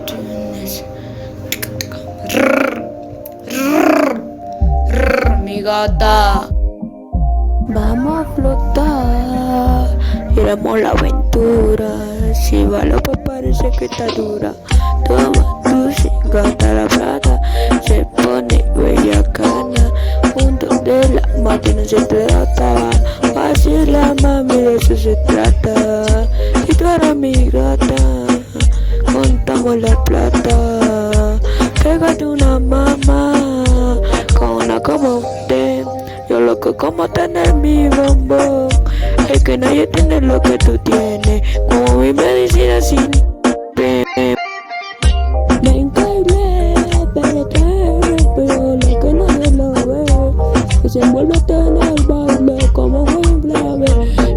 tienes. Mi gata. Vamos a flotar, iremos la aventura. Si vale pues parece que está dura. Toma tú si gata la plata, se pone bella cana. Junto de la mate no se trata, así la mami de eso se trata. Si tú eres mi gata, contamos la plata. Pégate una mamá, con una como usted. Yo loco como tener mi bombón. Es que nadie tiene lo que tú tienes, como mi medicina sin pe. Me encargué para traer, pero lo que nadie lo ve, que se envuelve en el baile como un brave.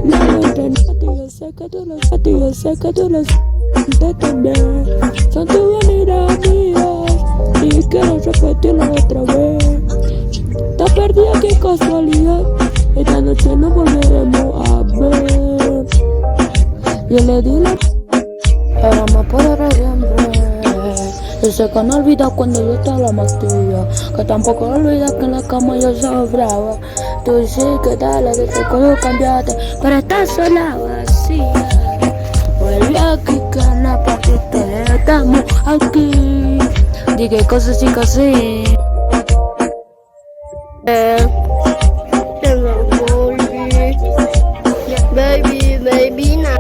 La otra yo sé que tú lo sabes, yo sé que tú lo sabes también. Son tus amigas mías y quiero repetirlo otra vez. Está perdida, qué casualidad, esta noche nos volveremos a ver. Yo le di la ahora me puedo siempre. Yo sé que no olvidas cuando yo te la mastilla, que tampoco olvidas que en la cama yo sobraba. Tú sí que dale, desde cuando cambiaste, pero estás sola vacía. Vuelve aquí que la patita estamos aquí. Dije cosas y cosas. Baby, na.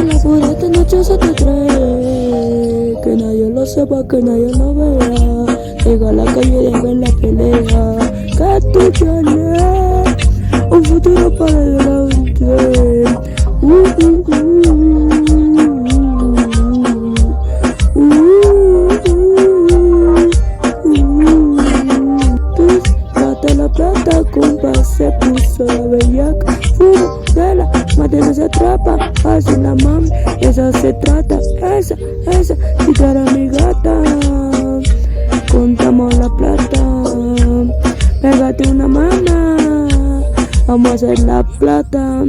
La pura esta noche se te trae, que nadie lo sepa, que nadie lo vea. Llega a la calle y ver la pelea, que tú tienes un futuro para adelante. La plata compa se puso la bellaca, fumo de la madre no se atrapa, así la mami, esa se trata, esa, si tú eres mi gata, contamos la plata, pégate una mamá, vamos a hacer la plata.